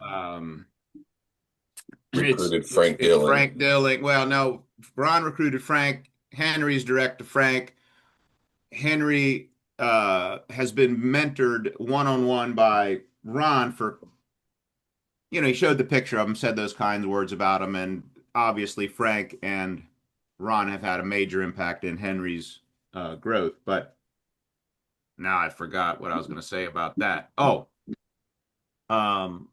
Um, Recruited Frank it's Dillon. Frank Dilling. Well, no, Ron recruited Frank. Henry's direct to Frank. Henry has been mentored one-on-one by Ron for, he showed the picture of him, said those kinds of words about him, and obviously Frank and Ron have had a major impact in Henry's growth. But now I forgot what I was going to say about that. Oh, um,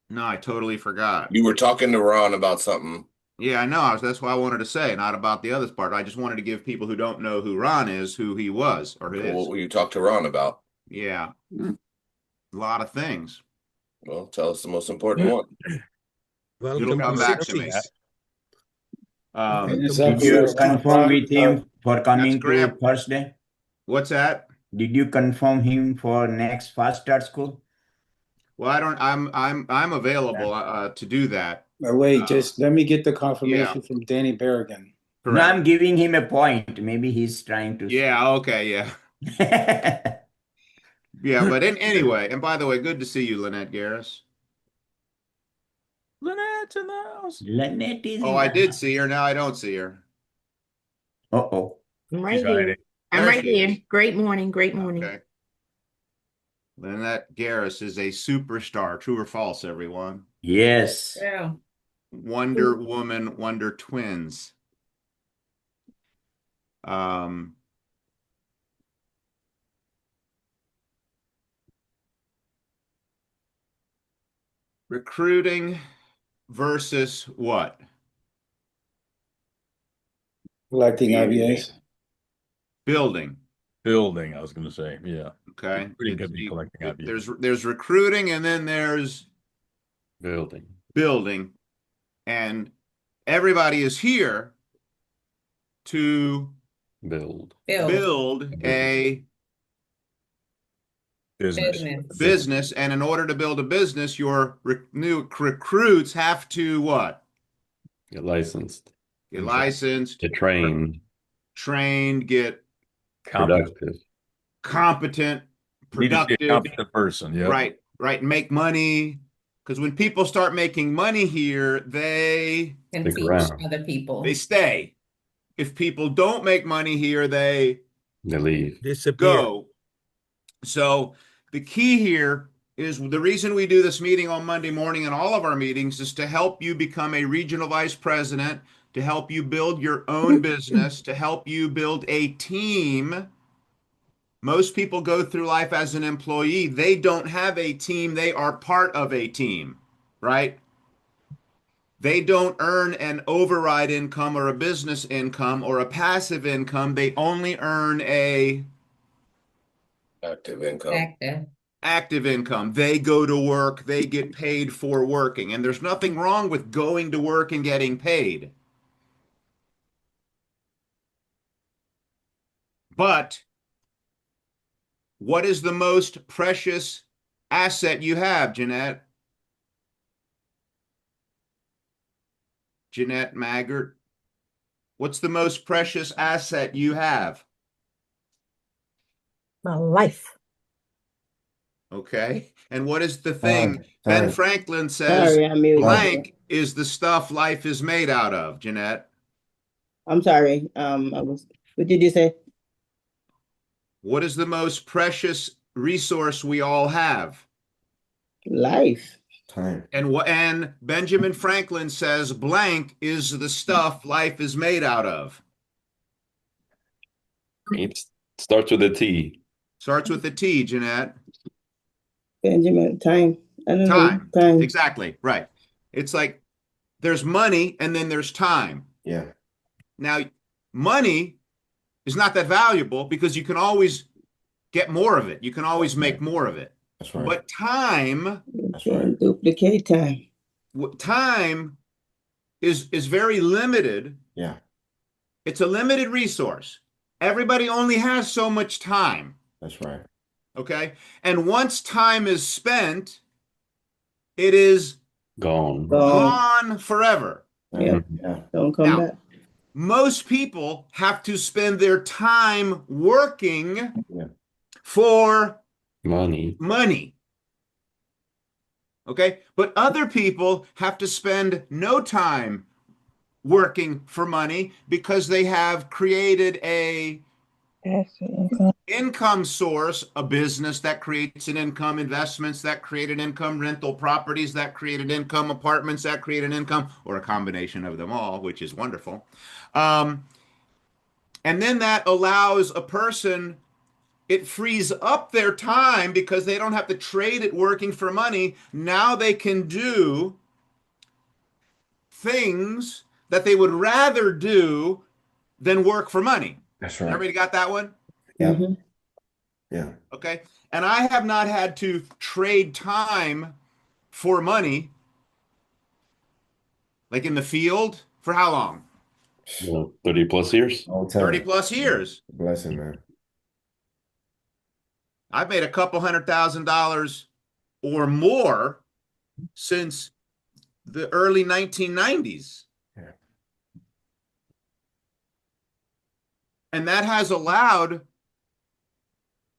no, I totally forgot. You were talking to Ron about something. Yeah, I know. That's what I wanted to say, not about the other part. I just wanted to give people who don't know who Ron is, who he was or Okay, what is. will you talk to Ron about? Yeah, a lot of things. Well, tell us the most important one. It'll Welcome come to back to me. 60s. Um, Welcome Did to you 60s. confirm with him for that's coming to Graham. Thursday? What's that? Did you confirm him for next fast start school? Well, I don't. I'm Yeah. available to do that. Wait, Uh, just let me get the yeah, confirmation from Danny Berrigan. No, correct. I'm giving him a point. Maybe he's trying to. Yeah, okay, yeah, yeah. But anyway, and by the way, good to see you, Lynette Garris. Lynette's in the house. Lynette is Oh, in I the did house. see her. Now I don't see her. Uh-oh. I'm She's right here. hiding. I'm There right she is. here. Great morning. Great morning. Okay. Lynette Garris is a superstar. True or false, everyone? Yes. Yeah. Wonder Woman, Wonder Twins. Um, recruiting versus what? Collecting IBAs. Building. Building, I was going to say. Yeah. Okay. Pretty good at collecting ideas. There's recruiting and then there's Building. building. And everybody is here to Build. build a Business. business. And in order to build a business, your new recruits have to what? Get licensed. Get licensed, Get trained. trained, get Productive. competent, Need to see a productive, competent person. Yeah. right, make money. Because when people start making money here, they And Stick teach around. other people. stay. If people don't make money here, they They leave. Disappear. go. So the key here is the reason we do this meeting on Monday morning and all of our meetings is to help you become a regional vice president, to help you build your own business, to help you build a team. Most people go through life as an employee. They don't have a team. They are part of a team, right? They don't earn an override income or a business income or a passive income. They only earn a Active income. active income. They go to work, they get paid for working. And there's nothing wrong with going to work and getting paid. But what is the most precious asset you have, Jeanette? Jeanette Maggart. What's the most precious asset you have? My life. Okay. And what is the thing? Ben Franklin says Sorry, I'm muted. blank is the stuff life is made out of, Jeanette. I'm sorry. What did you say? What is the most precious resource we all have? Life. Time. And Benjamin Franklin says blank is the stuff life is made out of. It starts with a T. Starts with a T, Jeanette. Benjamin, time. I don't know. Time. Exactly. Right. It's like there's money and then there's time. Yeah. Now, money is not that valuable because you can always get more of it. You can always make more of it. That's right. But time, That's right. Duplicate time. time is very limited. Yeah. It's a limited resource. Everybody only has so much time. That's right. Okay. And once time is spent, it is Gone. gone forever. Yeah. Yeah. Don't come Now, back. most people have to spend their time working Yeah. for Money. money. Okay. But other people have to spend no time working for money because they have created a income source, a business that creates an income, investments that create an income, rental properties that create an income, apartments that create an income, or a combination of them all, which is wonderful. And then that allows a person, it frees up their time because they don't have to trade it working for money. Now they can do things that they would rather do than work for money. That's right. Everybody got that one? Yeah. Mhm. Yeah. Okay. And I have not had to trade time for money, like in the field, for how long? 30 plus years. All time. 30 plus years. Blessing, man. I've made a couple $100,000 or more since the early 1990s. Yeah. And that has allowed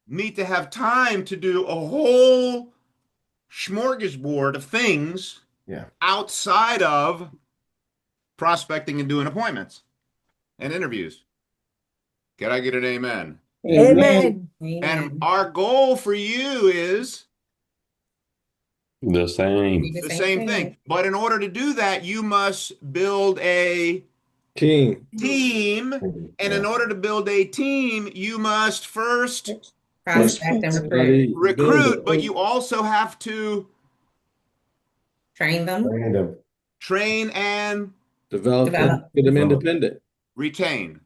me to have time to do a whole smorgasbord of things outside of prospecting and doing appointments and interviews. Can I get an amen? Amen. And our goal for you is The same. the same thing. But in order to do that, you must build a Team. team. And in order to build a team, you must first Prospect and recruit. recruit, but you also have to Train them. train and Develop them, get them independent. retain.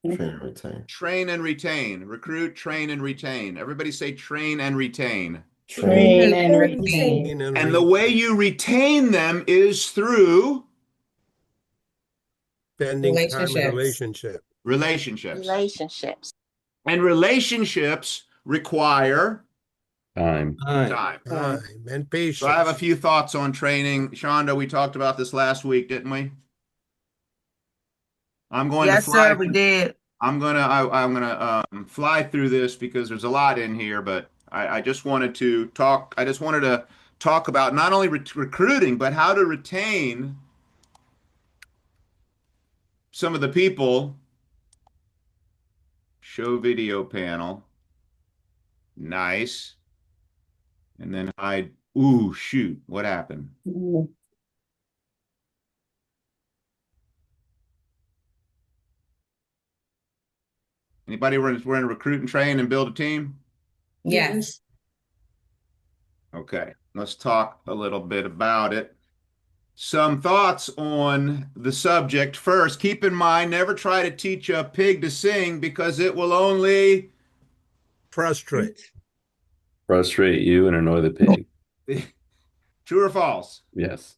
Retain. Train and retain. Recruit, train, and retain. Everybody say train and retain. Train and retain. And the way you retain them is through Spending time in Relationships. relationships. And relationships require Time. time. and patience. So I have a few thoughts on training. Shonda, we talked about this last week, didn't we? I'm going to fly. Yes, sir, we did. I'm gonna fly through this because there's a lot in here, but I just wanted to talk. I just wanted to talk about not only recruiting, but how to retain some of the people. Show video panel. Nice. And then hide. Ooh, shoot. What happened? Anybody want to recruit and train and build a team? Yes. Okay, let's talk a little bit about it. Some thoughts on the subject. First, keep in mind, never try to teach a pig to sing because it will only Frustrate you and annoy the pig. True or false? Yes.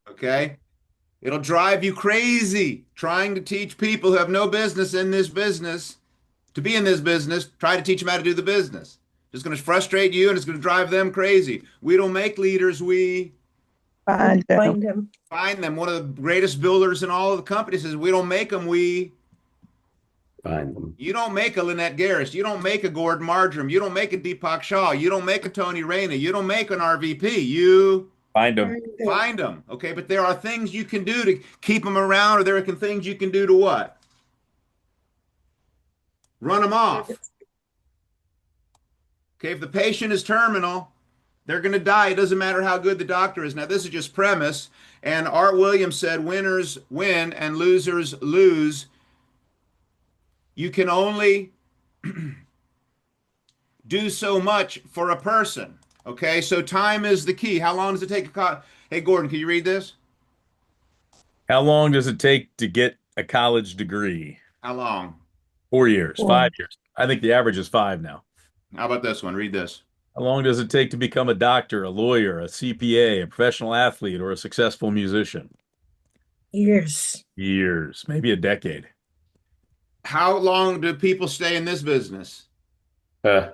Okay. It'll drive you crazy trying to teach people who have no business in this business to be in this business. Try to teach them how to do the business. It's going to frustrate you and it's going to drive them crazy. We don't make leaders. We Find them. find them. One of the greatest builders in all of the companies says we don't make them. We Find them. You don't make a Lynette Garris. You don't make a Gordon Marjoram. You don't make a Deepak Shaw. You don't make a Tony Raina. You don't make an RVP. You Find them. find them. Okay, but there are things you can do to keep them around, or there are things you can do to what? Run them off. Okay, if the patient is terminal, they're going to die. It doesn't matter how good the doctor is. Now, this is just premise. And Art Williams said, winners win and losers lose. You can only do so much for a person. Okay, so time is the key. How long does it take? Hey, Gordon, can you read this? How long does it take to get a college degree? How long? 4 years, 5 years. I think the average is 5 now. How about this one? Read this. How long does it take to become a doctor, a lawyer, a CPA, a professional athlete, or a successful musician? Years. Years, maybe a decade. How long do people stay in this business? 2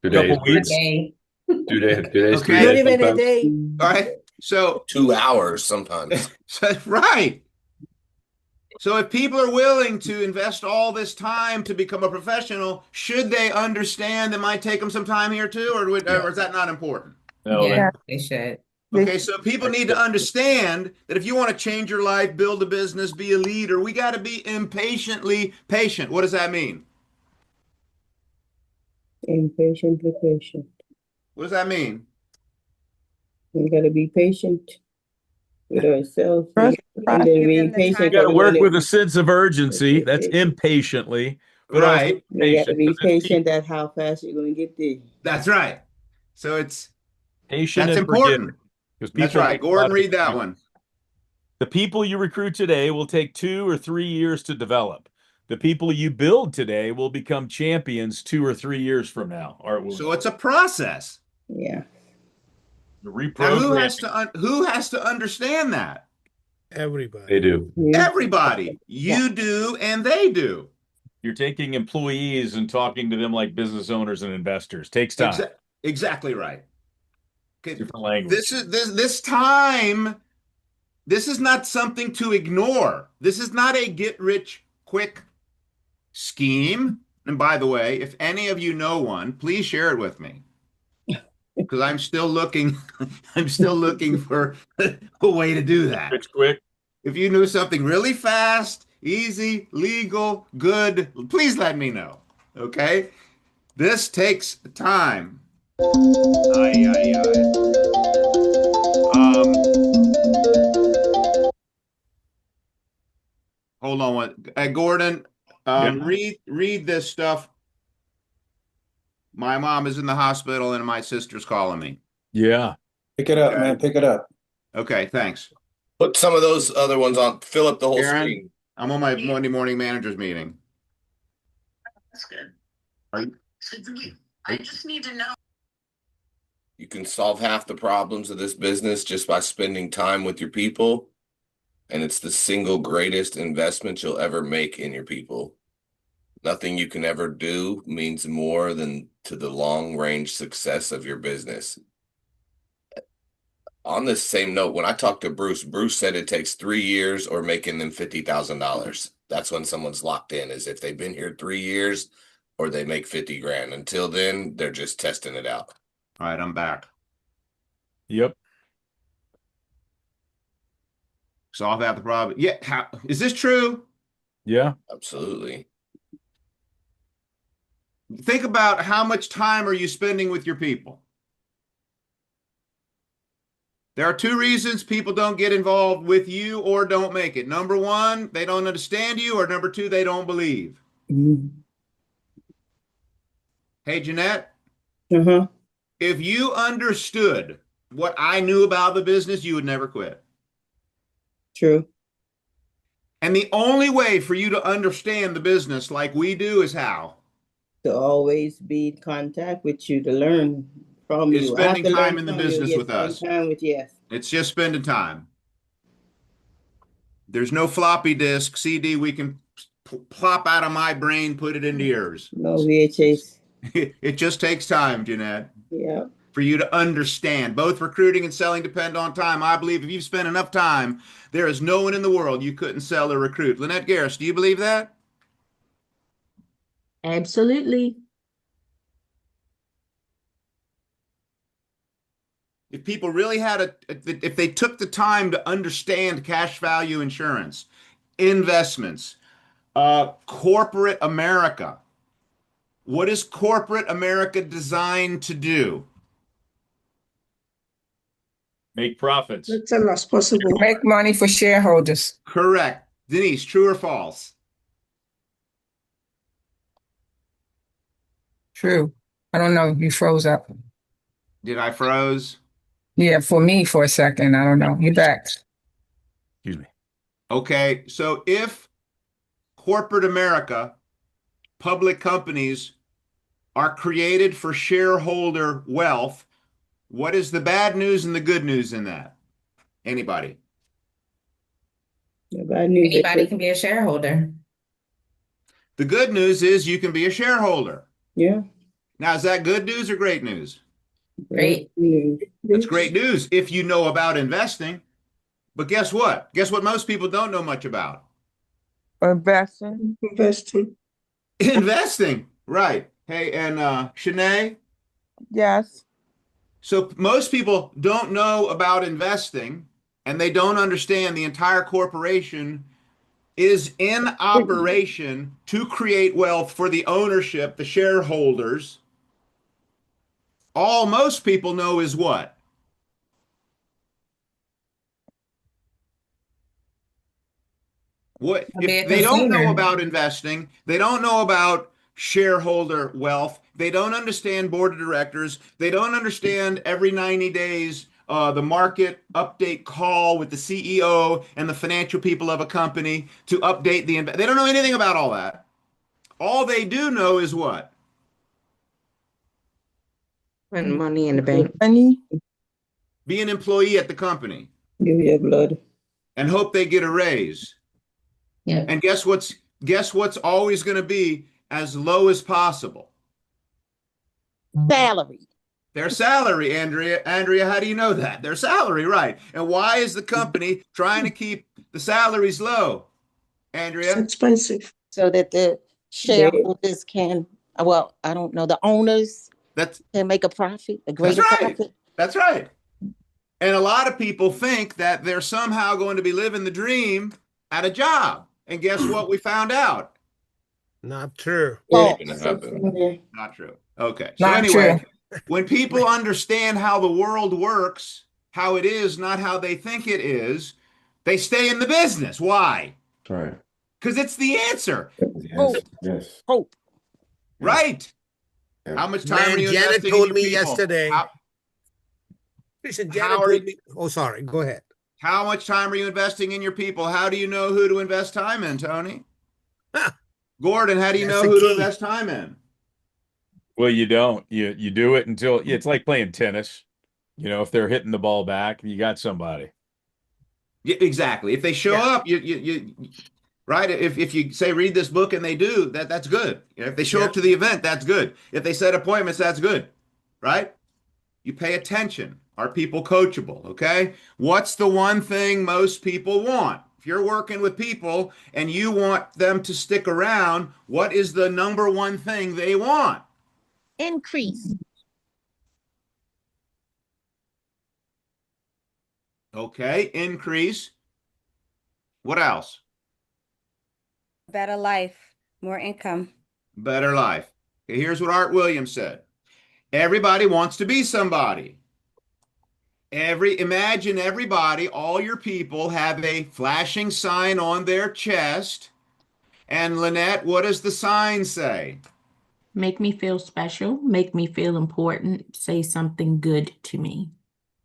days. Couple weeks. Okay. 2 days. 2 days. Okay. 3 Not days even a sometimes. day. All right. So 2 hours sometimes. right. So if people are willing to invest all this time to become a professional, should they understand it might take them some time here too, or is that not important? No, Yeah, they should. Okay, so people need to understand that if you want to change your life, build a business, be a leader, we got to be impatiently patient. What does that mean? Impatiently patient. What does that mean? We gotta be patient with ourselves. Trust And then give be them the patient. you got to for work when with a sense of urgency. That's Patient. impatiently, but also Right. You gotta patient. be 'Cause it's patient at how fast you're gonna get there. That's right. So patient that's and forgiving. important. Because That's people right. make a lot Gordon, of read that excuses. one. The people you recruit today will take 2 or 3 years to develop. The people you build today will become champions 2 or 3 years from now. Or So it's a process. Yeah. the Now, reprogramming. who has to understand that? Everybody. They do. Yeah. Everybody. You do and they do. You're taking employees and talking to them like business owners and investors. Takes time. Exactly right. Okay. Different language. This time, this is not something to ignore. This is not a get rich quick scheme. And by the way, if any of you know one, please share it with me. Because I'm still looking, I'm still looking for a way to do that. Rich quick. If you knew something really fast, easy, legal, good, please let me know. Okay? This takes time. Ay, ay, ay. Hold on one. Gordon, read this stuff. My mom is in the hospital and my sister's calling me. Yeah. Pick it up, Okay. man. Pick it up. Okay, thanks. Put some of those other ones on. Fill up the whole Aaron? screen. I'm on my Monday morning managers meeting. That's good. Are you? I just need to know. You can solve half the problems of this business just by spending time with your people. And it's the single greatest investment you'll ever make in your people. Nothing you can ever do means more than to the long range success of your business. On this same note, when I talked to Bruce said it takes 3 years or making them $50,000. That's when someone's locked in, is if they've been here 3 years or they make 50 grand. Until then, they're just testing it out. All right, I'm back. Yep. Solve half the problem. Yeah, is this true? Yeah. Absolutely. Think about how much time are you spending with your people? There are 2 reasons people don't get involved with you or don't make it. Number 1, they don't understand you, or number 2, they don't believe. Mm-hmm. Hey, Jeanette, Uh-huh. if you understood what I knew about the business, you would never quit. True. And the only way for you to understand the business like we do is how? To always be in contact with you, to learn from Is you. spending After time learn in the from you, business yes, with spend us. time with, yes. It's just spending time. There's no floppy disk CD we can plop out of my brain, put it into yours. No VHS. It just takes time, Jeanette. Yeah. For you to understand. Both recruiting and selling depend on time. I believe if you've spent enough time, there is no one in the world you couldn't sell or recruit. Lynette Garris, do you believe that? Absolutely. If people really if they took the time to understand cash value insurance, investments, corporate America, what is corporate America designed to do? Make profits. As little as possible. Make money for shareholders. Correct. Denise, true or false? True. I don't know. You froze up. Did I froze? Yeah, for me for a second. I don't know. You back. Excuse me. Okay, so if corporate America, public companies are created for shareholder wealth, what is the bad news and the good news in that? Anybody? The bad news is Anybody can be a shareholder. The good news is you can be a shareholder. yeah. Now, is that good news or great news? Great. News. That's great news if you know about investing. But guess what? Guess what most people don't know much about? Investing. Investing. Right. Hey, and Shanae, Yes. So most people don't know about investing and they don't understand the entire corporation is in operation to create wealth for the ownership, the shareholders. All most people know is what? What Be if a they don't know consumer. about investing, they don't know about shareholder wealth, they don't understand board of directors, they don't understand every 90 days the market update call with the CEO and the financial people of a company to update they don't know anything about all that. All they do know is what? And money in the bank. Money, Be an employee at the company give your blood. and hope they get a raise. Yeah. And guess what's always going to be as low as possible? Salary. Their salary, Andrea. Andrea, how do you know that? Their salary, right. And why is the company trying to keep the salaries low? It's Andrea? expensive. So that the shareholders can, well, I don't know, the owners That's can make a profit, a that's greater right. profit. That's right. And a lot of people think that they're somehow going to be living the dream at a job. And guess what we found out? Not true. It ain't False. gonna happen. Not true. Okay. So Not anyway, true. when people understand how the world works, how it is, not how they think it is, they stay in the business. Why? Right. Because it's the answer, Yes. Yes. Hope. right? Yeah. How much time are Man, you Janet investing in told your me people? yesterday. Listen, Janet how are told you- me. Oh, sorry. Go ahead. How much time are you investing in your people? How do you know who to invest time in, Tony? Gordon, how do you That's know the who to key. invest time in? Well, you don't. You do it until it's like playing tennis. You know, if they're hitting the ball back, you got somebody. Yeah, exactly. If they show Yeah. up, you right. If you say read this book and they do, that's good. If they show Yeah. up to the event, that's good. If they set appointments, that's good. Right? You pay attention. Are people coachable? Okay. What's the one thing most people want? If you're working with people and you want them to stick around, what is the number one thing they want? Increase. Okay. Increase. What else? Better life, more income. Better life. Okay, here's what Art Williams said. Everybody wants to be somebody. Imagine everybody, all your people have a flashing sign on their chest. And Lynette, what does the sign say? Make me feel special, make me feel important, say something good to me.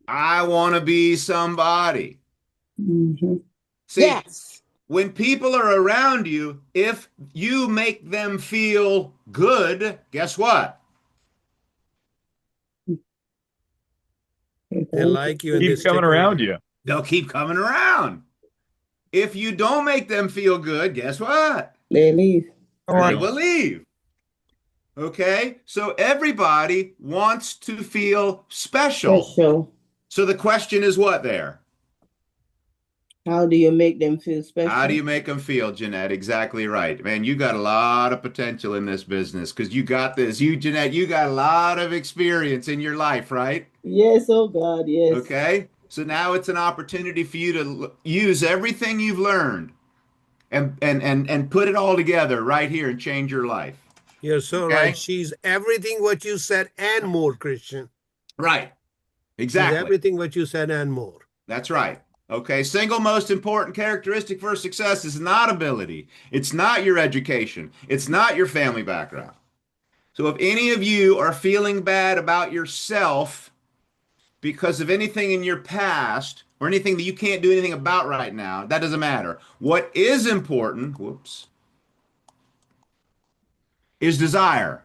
I want to be somebody. See, Yes. when people are around you, if you make them feel good, guess what? They like you and they Keep coming stick around you. They'll keep coming around. If you don't make them feel good, guess what? They leave. They will leave. Okay? So everybody wants to feel special. Special. So the question is what there? How do you make them feel special? How do you make them feel, Jeanette? Exactly right. Man, you got a lot of potential in this business because you got this. Jeanette, you got a lot of experience in your life, right? Yes, oh God, yes. Okay? So now it's an opportunity for you to use everything you've learned and put it all together right here and change your life. You're so Okay? right. She's everything what you said and more, Christian. Right. She's Exactly. everything what you said and more. That's right. Okay. Single most important characteristic for success is not ability. It's not your education. It's not your family background. So if any of you are feeling bad about yourself because of anything in your past or anything that you can't do anything about right now, that doesn't matter. What is important, is desire.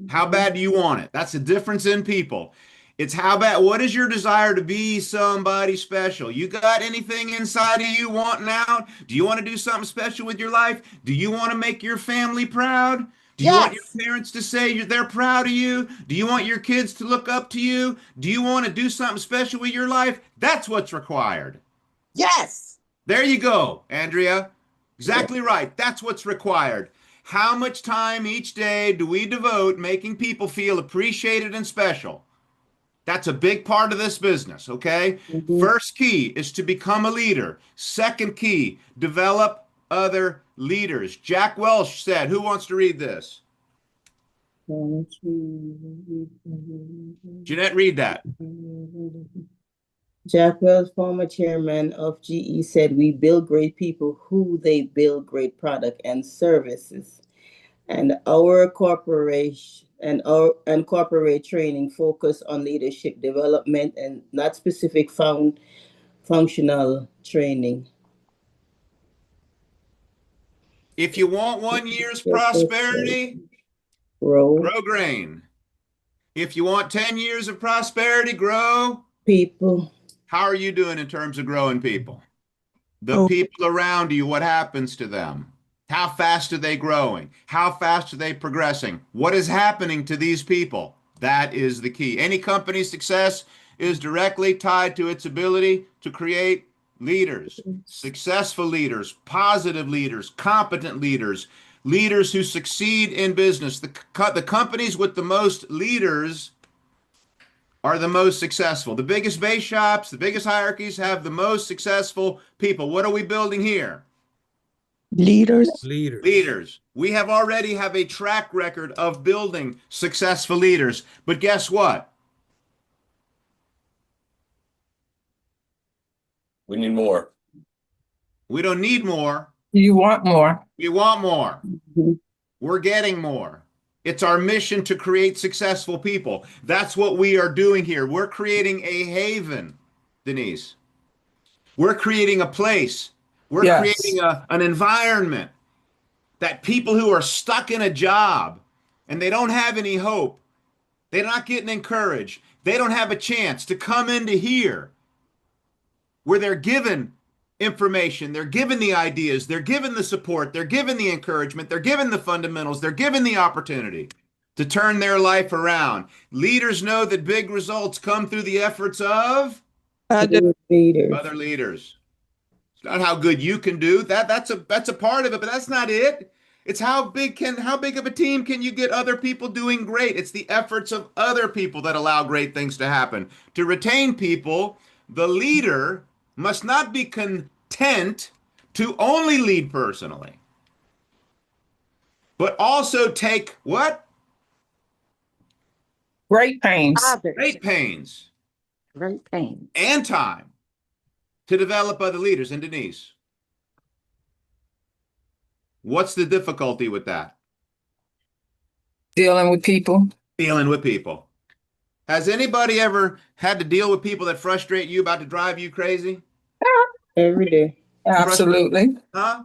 How bad do you want it? That's the difference in people. It's how bad, what is your desire to be somebody special? You got anything inside of you wanting out? Do you want to do something special with your life? Do you want to make your family proud? Do you want your Yes. parents to say they're proud of you? Do you want your kids to look up to you? Do you want to do something special with your life? That's what's required. Yes. There you go, Andrea. Exactly right. That's what's required. How much time each day do we devote making people feel appreciated and special? That's a big part of this business, okay? First key is to become a leader. Second key, develop other leaders. Jack Welch said, who wants to read this? Jeanette, read that. Jack Welch, former chairman of GE, said, "We build great people who they build great product and services. And our corporation and corporate training focus on leadership development and not specific functional training." If you want 1 year's prosperity, Grow grow grain. If you want 10 years of prosperity, grow people. How are you doing in terms of growing people? The people around you, what happens to them? How fast are they growing? How fast are they progressing? What is happening to these people? That is the key. Any company's success is directly tied to its ability to create leaders, successful leaders, positive leaders, competent leaders, leaders who succeed in business. The companies with the most leaders are the most successful. The biggest base shops, the biggest hierarchies have the most successful people. What are we building here? Leaders. Leaders. We already have a track record of building successful leaders. But guess what? We need more. We don't need more. You want more. We want more. We're getting more. It's our mission to create successful people. That's what we are doing here. We're creating a haven, Denise. We're creating a place. We're creating an environment that people who are stuck in a job and they don't have any hope, they're not getting encouraged, they don't have a chance to come into here where they're given information, they're given the ideas, they're given the support, they're given the encouragement, they're given the fundamentals, they're given the opportunity to turn their life around. Leaders know that big results come through the efforts of Other leaders. other leaders. It's not how good you can do. That's a part of it, but that's not it. It's how big of a team can you get other people doing great? It's the efforts of other people that allow great things to happen. To retain people, the leader must not be content to only lead personally, but also take what? Great pains. Great pains Great pain. and time to develop other leaders. And Denise, what's the difficulty with that? Dealing with people. Dealing with people. Has anybody ever had to deal with people that frustrate you, about to drive you crazy? Every day. Absolutely. Huh?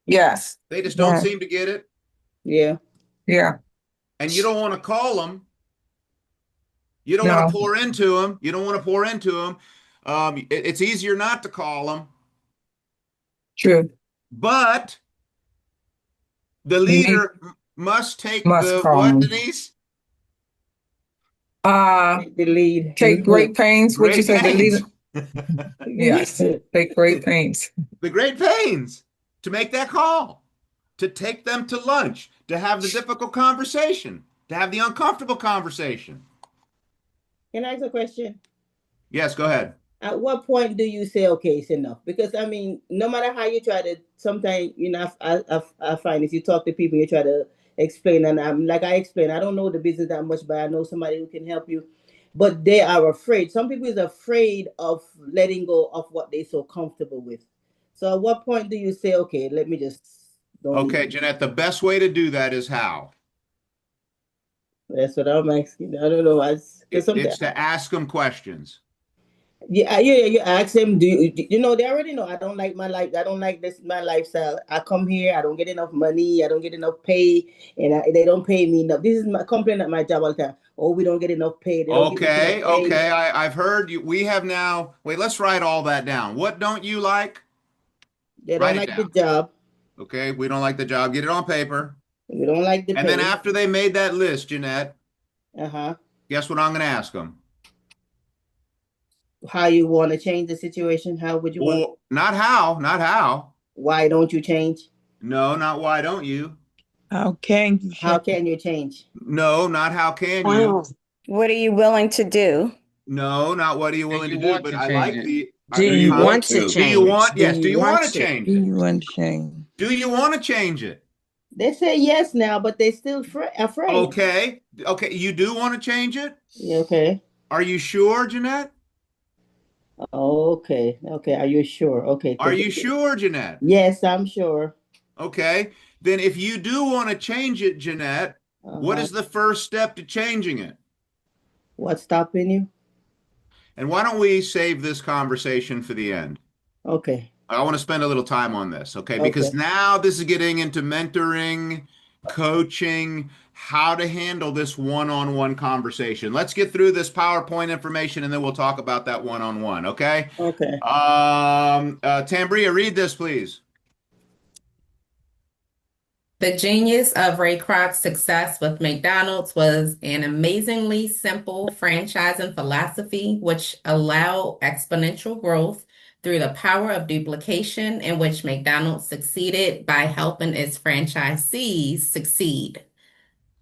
Yes. They just don't seem to get it. Yeah. Yeah. And you don't want to call them. You don't want to pour into them. You don't want to pour into them. It's easier not to call them. True. But the leader must take the what, Denise? The lead. Take great pains. What you Great said, the pains. leader? Yes. Take great pains. The great pains to make that call, to take them to lunch, to have the difficult conversation, to have the uncomfortable conversation. Can I ask a question? Yes, go ahead. At what point do you say, okay, it's enough? Because I mean, no matter how you try to, sometimes, you know, I find if you talk to people, you try to explain, and I explain, I don't know the business that much, but I know somebody who can help you. But they are afraid. Some people is afraid of letting go of what they're so comfortable with. So at what point do you say, okay, let me just Okay, Jeanette, the best way to do that is how? That's what I'm asking. I don't know. It's to ask them questions. Yeah. You ask them, you know, they already know I don't like my life. I don't like my lifestyle. I come here, I don't get enough money, I don't get enough pay, and they don't pay me enough. This is my complaint at my job all the time. Oh, we don't get enough pay. Okay. I've heard you. We have now. Wait, let's write all that down. What don't you like? They don't like the job. Okay, we don't like the job. Get it on paper. We don't like the pay. And then after they made that list, Jeanette, guess what I'm going to ask them? How you want to change the situation? How would you want? Not how. Why don't you change? No, not why don't you. How can you change? No, not how can you. What are you willing to do? No, not what are you willing to do, but I like the Do you want want to to? do you change? want, Do yes, do you you want want to to? change Do it? you want to change? Do you want to change it? They say yes now, but they still afraid. Okay. Okay, you do want to change it? Yeah, okay. Are you sure, Jeanette? Okay. Okay. Are you sure? Okay. Are you sure, Jeanette? Yes, I'm sure. Okay. Then if you do want to change it, Jeanette, what Uh-huh. is the first step to changing it? What's stopping you? And why don't we save this conversation for the end? Okay. I want to spend a little time on this, okay? Okay. Because now this is getting into mentoring, coaching, how to handle this one-on-one conversation. Let's get through this PowerPoint information and then we'll talk about that one-on-one, okay? Okay. Tambria, read this, please. The genius of Ray Kroc's success with McDonald's was an amazingly simple franchising philosophy which allowed exponential growth through the power of duplication, in which McDonald's succeeded by helping its franchisees succeed.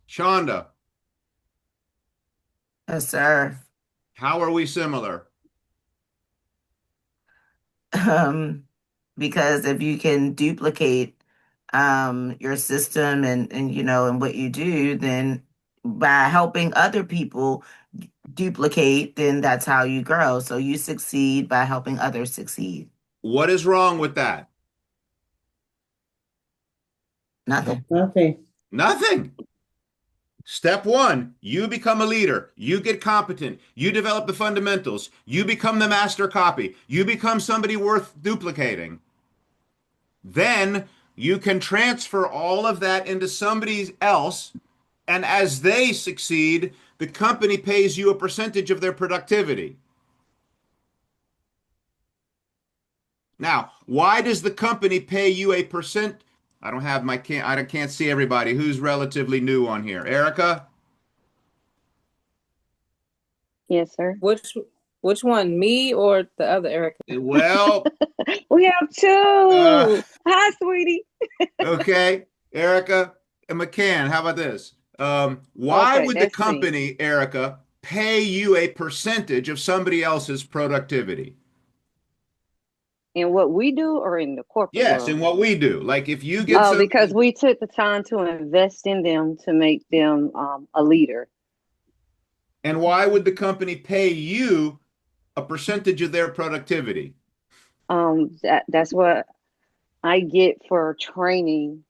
Shonda, Yes, sir. how are we similar? Because if you can duplicate your system and and what you do, then by helping other people duplicate, then that's how you grow. So you succeed by helping others succeed. What is wrong with that? Nothing. Nothing. Nothing. Step one, you become a leader. You get competent. You develop the fundamentals. You become the master copy. You become somebody worth duplicating. Then you can transfer all of that into somebody else. And as they succeed, the company pays you a percentage of their productivity. Now, why does the company pay you a percent? I can't see everybody. Who's relatively new on here? Erica? Yes, sir. Which one, me or the other Erica? Well, We have two. Hi, sweetie. okay. Erica and McCann, how about this? Why Okay, would the that's me. company, Erica, pay you a percentage of somebody else's productivity? In what we do or in the corporate Yes, world? in what we do. Like if you get something, Because we took the time to invest in them to make them a leader. and why would the company pay you a percentage of their productivity? That's what I get for training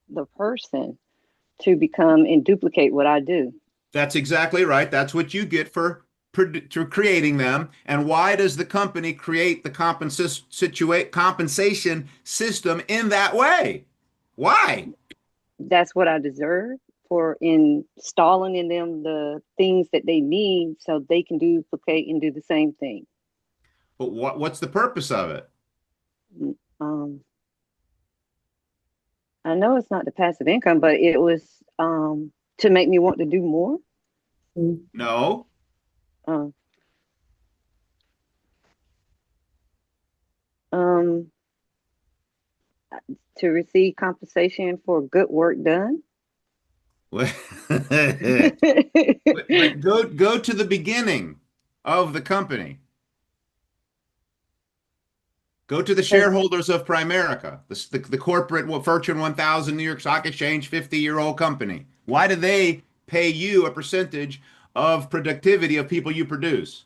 the person to become and duplicate what I do. That's exactly right. That's what you get for creating them. And why does the company create the compensation system in that way? Why? That's what I deserve for installing in them the things that they need so they can duplicate and do the same thing. But what's the purpose of it? I know it's not the passive income, but it was to make me want to do more. No. To receive compensation for good work done. But go to the beginning of the company. Go to the shareholders of Primerica, the corporate Fortune 1000 New York Stock Exchange 50-year-old company. Why do they pay you a percentage of productivity of people you produce?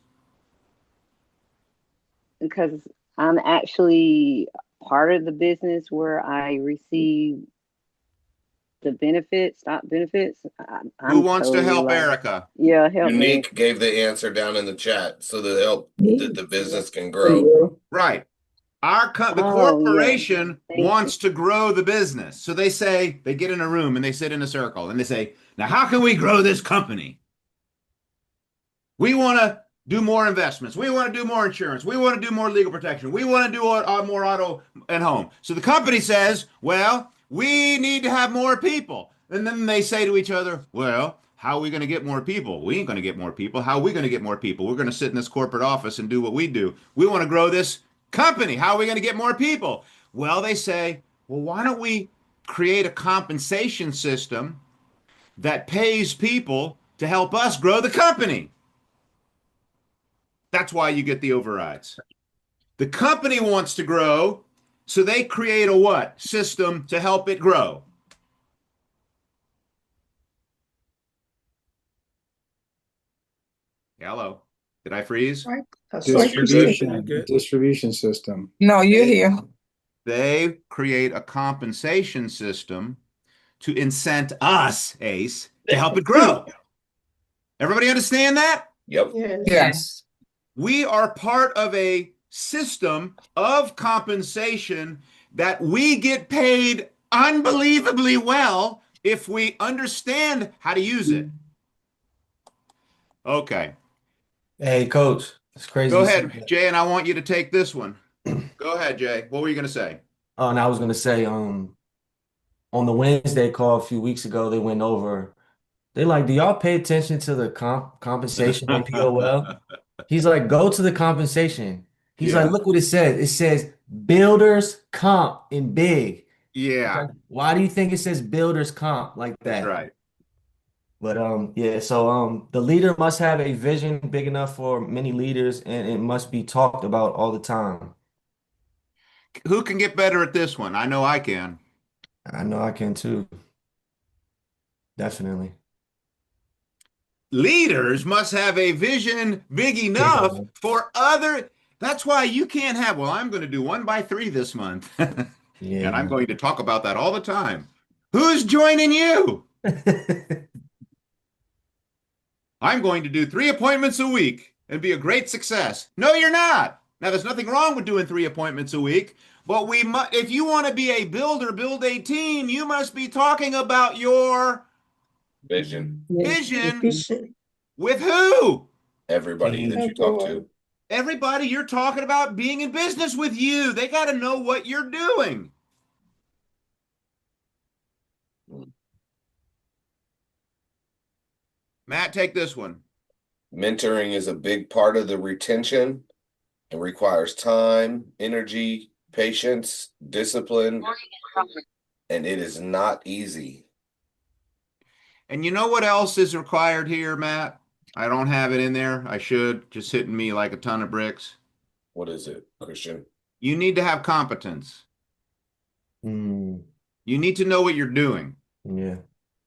Because I'm actually part of the business where I receive the benefits, stock benefits. Who wants to help Erica? Yeah, help me. Unique gave the answer down in the chat so that the business can grow. Right. The corporation wants to grow the business. So they get in a room and they sit in a circle and they say, now how can we grow this company? We want to do more investments. We want to do more insurance. We want to do more legal protection. We want to do more auto and home. So the company says, well, we need to have more people. And then they say to each other, well, how are we going to get more people? We ain't going to get more people. How are we going to get more people? We're going to sit in this corporate office and do what we do. We want to grow this company. How are we going to get more people? Well, they say, well, why don't we create a compensation system that pays people to help us grow the company? That's why you get the overrides. The company wants to grow, so they create a what? System to help it grow. Hello. Did I freeze? Distribution system. No, you're here. They create a compensation system to incent us, Ace, to help it grow. Everybody understand that? Yep. Yes. We are part of a system of compensation that we get paid unbelievably well if we understand how to use it. Okay. Hey, coach, it's crazy. Go you said ahead, that. Jay, and I want you to take this one. Go ahead, Jay. What were you going to say? Oh, and I was gonna say, on the Wednesday call a few weeks ago, they went over. They like, do y'all pay attention to the compensation on POL? He's like, go to the compensation. He's like, Yeah. look what it says. It says builders comp in big. Yeah, Like, why do you think it says builders comp like that's that? right. But yeah, so the leader must have a vision big enough for many leaders, and it must be talked about all the time. Who can get better at this one? I know I can. I know I can too. Definitely. Leaders must have a vision big enough for other. That's why you can't have, well, I'm going to do 1 by 3 this month. Yeah. And I'm going to talk about that all the time. Who's joining you? I'm going to do 3 appointments a week and be a great success. No, you're not. Now, there's nothing wrong with doing 3 appointments a week, but if you want to be a builder, build a team, you must be talking about your Vision. vision with who? Everybody that you talk to. Everybody you're talking about being in business with you. They got to know what you're doing. Matt, take this one. Mentoring is a big part of the retention and requires time, energy, patience, discipline, and it is not easy. And you know what else is required here, Matt? I don't have it in there. I should. Just hitting me like a ton of bricks. What is it, Christian? You need to have competence. Mm, You need to know what you're doing. yeah.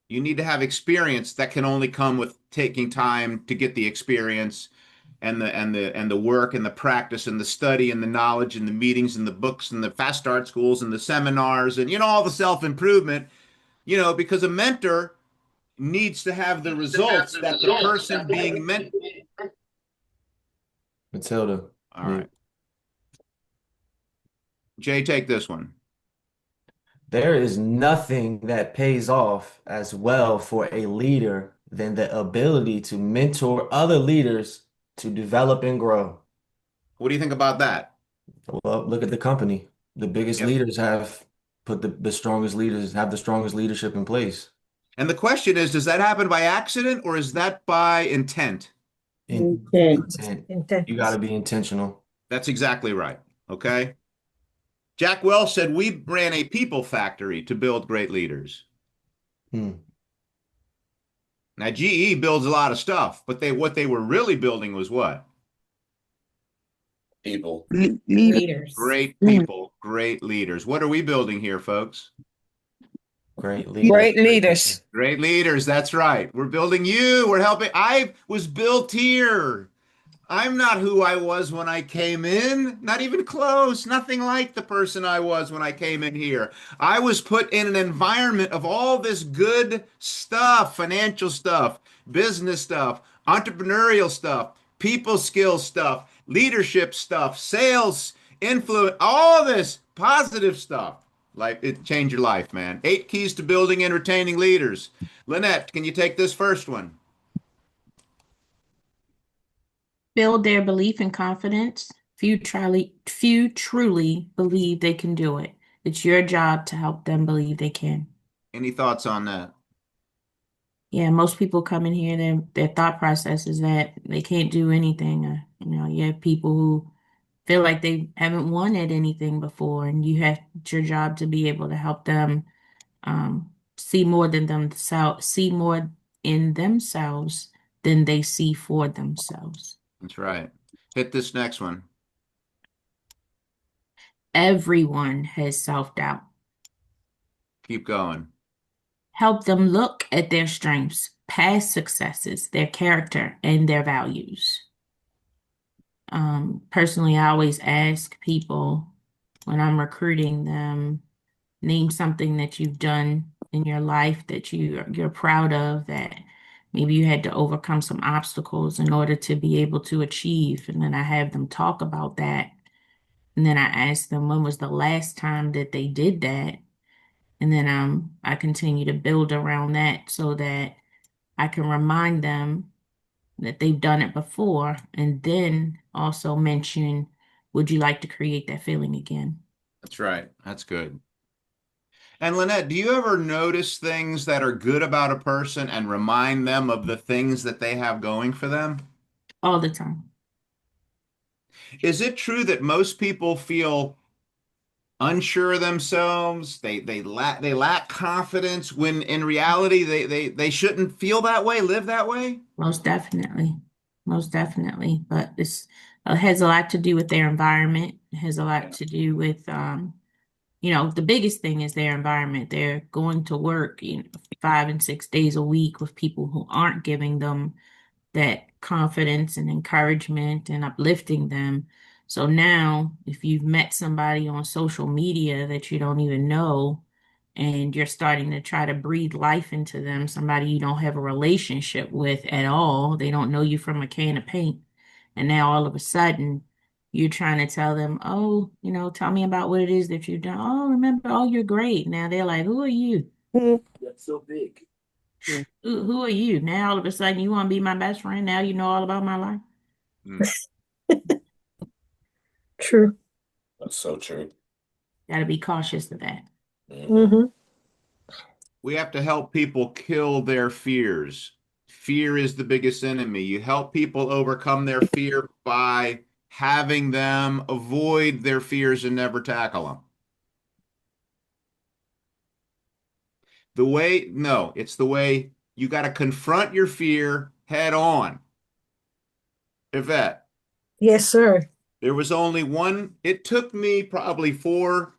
You need to have experience that can only come with taking time to get the experience and the work and the practice and the study and the knowledge and the meetings and the books and the fast start schools and the seminars and all the self-improvement, because a mentor needs to have the results that the person being meant. Matilda. All right. Jay, take this one. There is nothing that pays off as well for a leader than the ability to mentor other leaders to develop and grow. What do you think about that? Well, look at the company. The biggest leaders have put the strongest leaders have the strongest leadership in place. And the question is, does that happen by accident or is that by intent? Intent. You got to be intentional. That's exactly right. Okay. Jack Welch said we ran a people factory to build great leaders. Now, GE builds a lot of stuff, but what they were really building was what? People. Leaders. Great people, great leaders. What are we building here, folks? Great leaders. Great leaders. Great leaders. That's right. We're building you. We're helping. I was built here. I'm not who I was when I came in, not even close, nothing like the person I was when I came in here. I was put in an environment of all this good stuff, financial stuff, business stuff, entrepreneurial stuff, people skills stuff, leadership stuff, sales, influence, all this positive stuff. Like it changed your life, man. 8 keys to building and retaining leaders. Lynette, can you take this first one? Build their belief and confidence. Few truly believe they can do it. It's your job to help them believe they can. Any thoughts on that? Yeah, most people come in here, their thought process is that they can't do anything. You have people who feel like they haven't won at anything before, and it's your job to be able to help them see more in themselves than they see for themselves. That's right. Hit this next one. Everyone has self-doubt. Keep going. Help them look at their strengths, past successes, their character, and their values. Personally, I always ask people when I'm recruiting them, name something that you've done in your life that you're proud of, that maybe you had to overcome some obstacles in order to be able to achieve. And then I have them talk about that. And then I ask them when was the last time that they did that. And then I continue to build around that so that I can remind them that they've done it before, and then also mention, would you like to create that feeling again? That's right. That's good. And Lynette, do you ever notice things that are good about a person and remind them of the things that they have going for them? All the time. Is it true that most people feel unsure of themselves? They lack confidence when in reality they shouldn't feel that way, live that way? Most definitely. Most definitely. But it has a lot to do with their environment. It has a lot to do with the biggest thing is their environment. They're going to work, 5 and 6 days a week with people who aren't giving them that confidence and encouragement and uplifting them. So now, if you've met somebody on social media that you don't even know, and you're starting to try to breathe life into them, somebody you don't have a relationship with at all, they don't know you from a can of paint, and now all of a sudden, you're trying to tell them, oh, tell me about what it is that you've done. Oh, remember, oh, you're great. Now they're like, who are you? That's so big. Who are you? Now all of a sudden you want to be my best friend. Now you know all about my life. True. That's so true. Got to be cautious of that. Mm-hmm. We have to help people kill their fears. Fear is the biggest enemy. You help people overcome their fear by having them avoid their fears and never tackle them. It's the way you got to confront your fear head on. Yvette, Yes, sir. there was only one, it took me probably 4+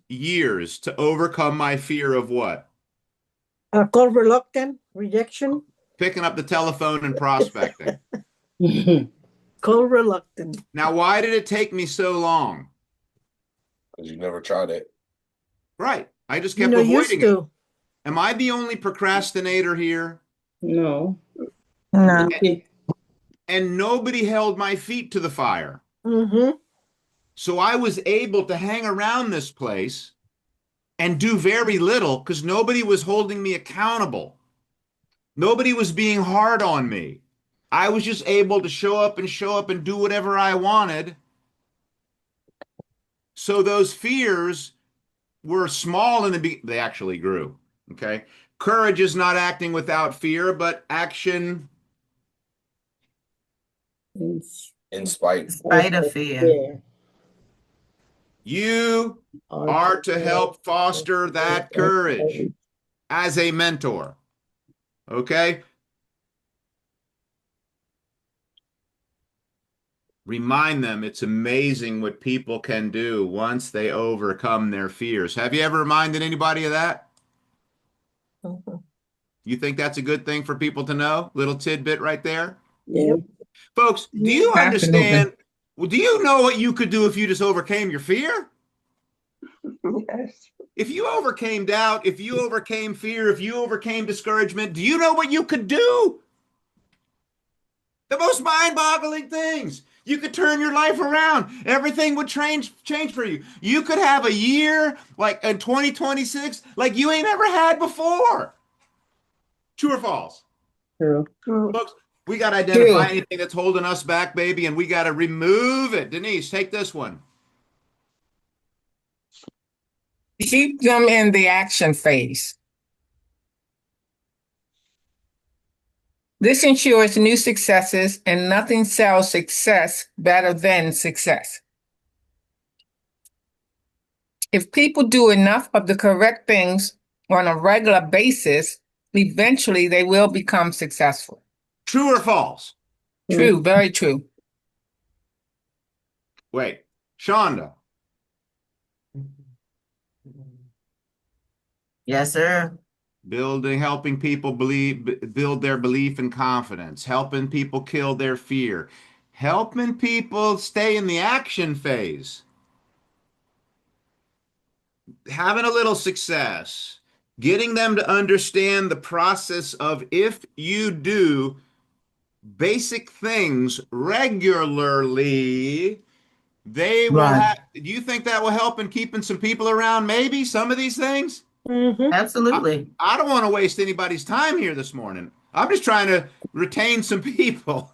years to overcome my fear of what? Call reluctant, rejection. Picking up the telephone and prospecting. Call reluctant. Now, why did it take me so long? Because you never tried it. Right. I just kept Used avoiding it. to. Am I the only procrastinator here? No. No. And nobody held my feet to the fire. Mm-hmm. So I was able to hang around this place and do very little because nobody was holding me accountable. Nobody was being hard on me. I was just able to show up and do whatever I wanted. So those fears were small in the beginning. They actually grew. Okay. Courage is not acting without fear, but action In spite. Spite of fear. You are to help foster that courage as a mentor. Okay? Remind them it's amazing what people can do once they overcome their fears. Have you ever reminded anybody of that? You think that's a good thing for people to know? Little tidbit right there. Yeah. Folks, do you Absolutely. understand? Do you know what you could do if you just overcame your fear? Yes. If you overcame doubt, if you overcame fear, if you overcame discouragement, do you know what you could do? The most mind-boggling things. You could turn your life around. Everything would change for you. You could have a year like in 2026 like you ain't ever had before. True or false? True. Folks, we got to identify anything that's holding us back, baby, and we got to remove it. Denise, take this one. Keep them in the action phase. This ensures new successes, and nothing sells success better than success. If people do enough of the correct things on a regular basis, eventually they will become successful. True or false? True, very true. Wait, Shonda. Yes, sir. Helping people build their belief and confidence, helping people kill their fear, helping people stay in the action phase, having a little success, getting them to understand the process of if you do basic things regularly, they will Right. have. Do you think that will help in keeping some people around? Maybe some of these things? Absolutely. I don't want to waste anybody's time here this morning. I'm just trying to retain some people.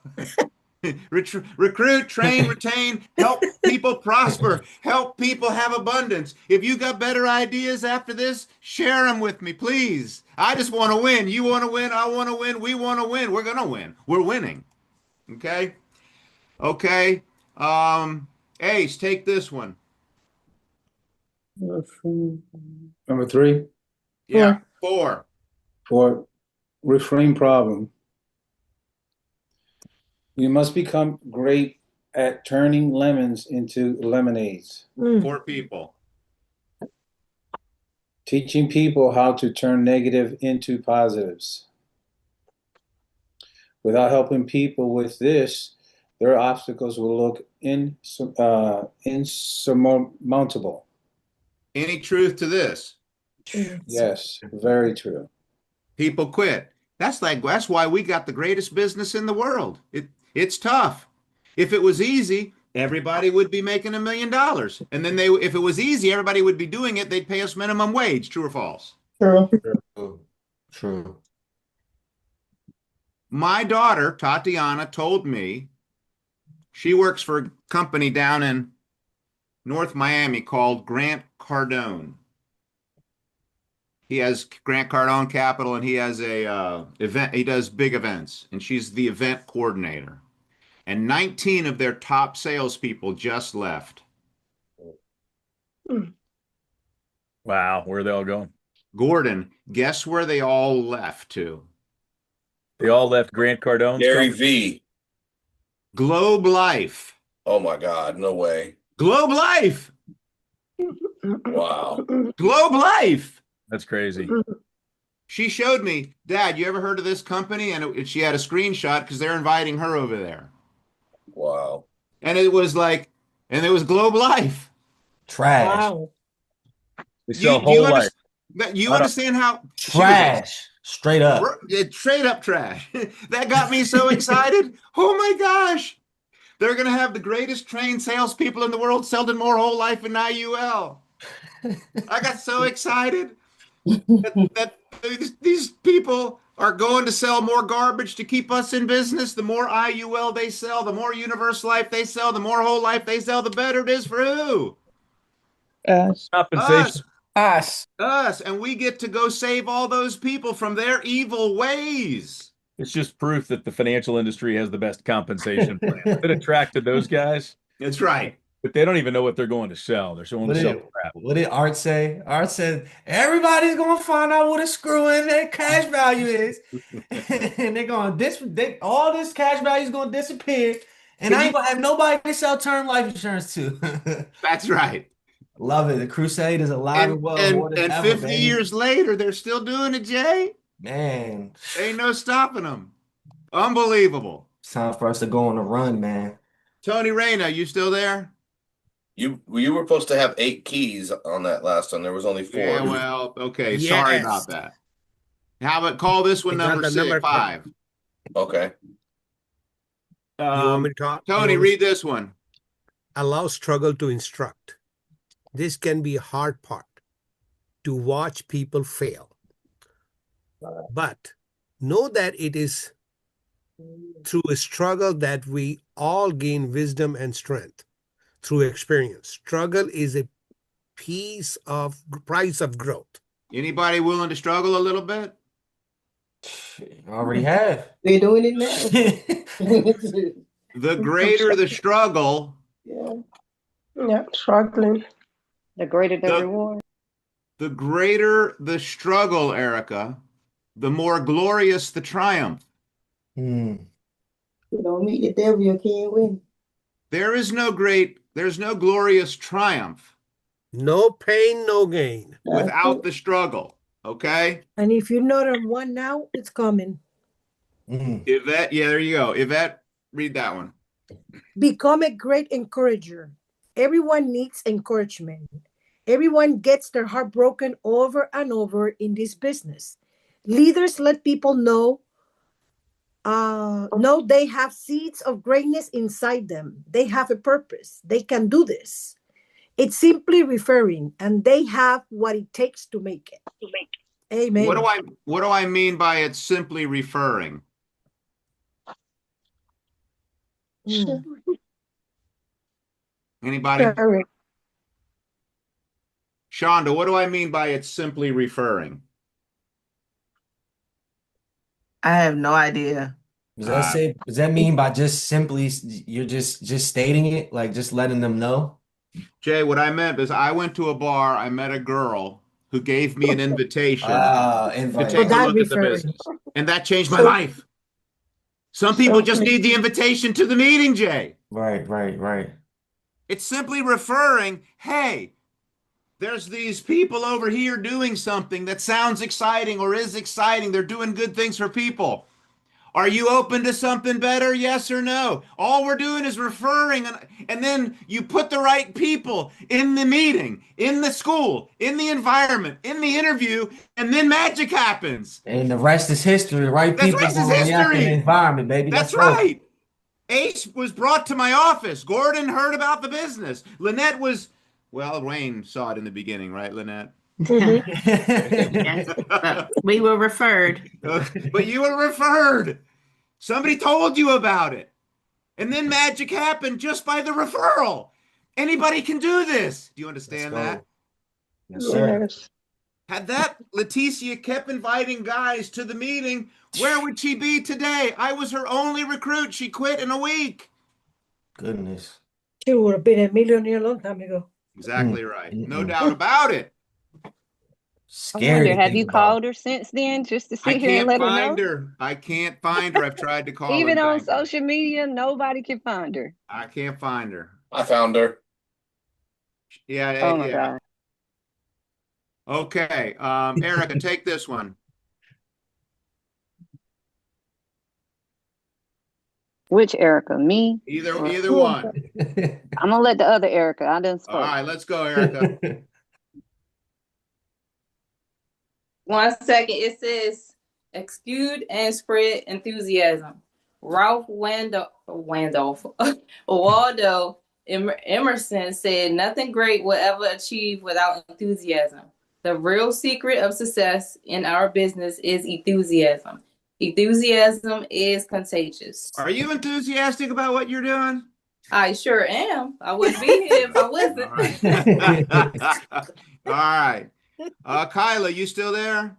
Recruit, train, retain, help people prosper, help people have abundance. If you got better ideas after this, share them with me, please. I just want to win. You want to win. I want to win. We want to win. We're going to win. We're winning. Okay. Okay. Ace, take this one. Number 3, Yeah. 4. for reframe problem. You must become great at turning lemons into lemonades. 4 people. Teaching people how to turn negative into positives. Without helping people with this, their obstacles will look insurmountable. Any truth to this? Yes, very true. People quit. That's why we got the greatest business in the world. It's tough. If it was easy, everybody would be making $1 million. And then if it was easy, everybody would be doing it. They'd pay us minimum wage. True or false? True. True. My daughter, Tatiana, told me she works for a company down in North Miami called Grant Cardone. He has Grant Cardone Capital, and he has a event. He does big events, and she's the event coordinator. And 19 of their top salespeople just left. Wow, where are they all going? Gordon, guess where they all left to? They all left Grant Cardone's Gary company? V. Globe Life. Oh my God, no way. Globe Life. Wow. Globe Life. That's crazy. She showed me, Dad, you ever heard of this company? And she had a screenshot because they're inviting her over there. Wow. And it was Globe Life. Trash. Wow. They sell whole life. You understand how Trash. Straight up. Straight up trash. That got me so excited. Oh my gosh. They're going to have the greatest trained salespeople in the world selling more whole life in IUL. I got so excited that these people are going to sell more garbage to keep us in business. The more IUL they sell, the more universal life they sell, the more whole life they sell, the better it is for who? Compensation. Us. And we get to go save all those people from their evil ways. It's just proof that the financial industry has the best compensation plan. It attracted those guys. That's right. But they don't even know what they're going to sell. They're going to sell crap. What did Art say? Art said, everybody's going to find out what a screw in their cash value is. And they're going to, all this cash value is going to disappear. And I ain't going to have nobody to sell term life insurance to. That's right. Love it. The crusade is alive and well more than and ever, 50 baby. years later, they're still doing it, Jay. Man. Ain't no stopping them. Unbelievable. It's time for us to go on a run, man. Tony Reyna, you still there? You were supposed to have 8 keys on that last one. There was only 4. Yeah, well, okay. Yes. Sorry about that. How about call this one You got number the number 5? Okay. You want me to talk? Tony, read this one. Allow struggle to instruct. This can be a hard part, to watch people fail. But know that it is through a struggle that we all gain wisdom and strength through experience. Struggle is a price of growth. Anybody willing to struggle a little bit? I already have. We're doing it now. The greater the struggle, Yeah, struggling. The greater the reward. the greater the struggle, Erica, the more glorious the triumph. You don't meet the devil, you can't win. There's no glorious triumph No pain, no gain. without the struggle. Okay? And if you're not on one now, it's coming. Yvette, yeah, there you go. Yvette, read that one. Become a great encourager. Everyone needs encouragement. Everyone gets their heart broken over and over in this business. Leaders let people know they have seeds of greatness inside them. They have a purpose. They can do this. It's simply referring, and they have what it takes to make it. Amen. What do I mean by it's simply referring? Anybody? Shonda, what do I mean by it's simply referring? I have no idea. Does that mean by just simply you're just stating it, like just letting them know? Jay, what I meant is I went to a bar, I met a girl who gave me an invitation to take a look at the business. And that changed my life. Some people just need the invitation to the meeting, Jay. Right. It's simply referring, hey, there's these people over here doing something that sounds exciting or is exciting. They're doing good things for people. Are you open to something better? Yes or no? All we're doing is referring, and then you put the right people in the meeting, in the school, in the environment, in the interview, and then magic happens. And the rest is history. The right people rest is gonna react in the history. environment, baby. That's dope. right. Ace was brought to my office. Gordon heard about the business. Lynette was, well, Wayne saw it in the beginning, right, Lynette? Yes. We were referred. But you were referred. Somebody told you about it. And then magic happened just by the referral. Anybody can do this. Do you understand that? Yes, sir. Yes. Had that Leticia kept inviting guys to the meeting, where would she be today? I was her only recruit. She quit in a week. Goodness. She would have been a millionaire a long time ago. Exactly right. No doubt about it. Scary. I wonder, have you called her since then just to sit here and let her know? I can't find her. I've tried to call her. Even on social media, nobody can find her. I can't find her. I found her. Yeah. Oh my God. Okay. Erica, take this one. Which Erica? Me? Either one. I'm gonna let the other Erica. I done spoke. All right, let's go, Erica. 1 second. It says, exude and spread enthusiasm. Ralph Waldo Emerson said, nothing great will ever achieve without enthusiasm. The real secret of success in our business is enthusiasm. Enthusiasm is contagious. Are you enthusiastic about what you're doing? I sure am. I wouldn't be here if I wasn't. All right. Kyla, you still there?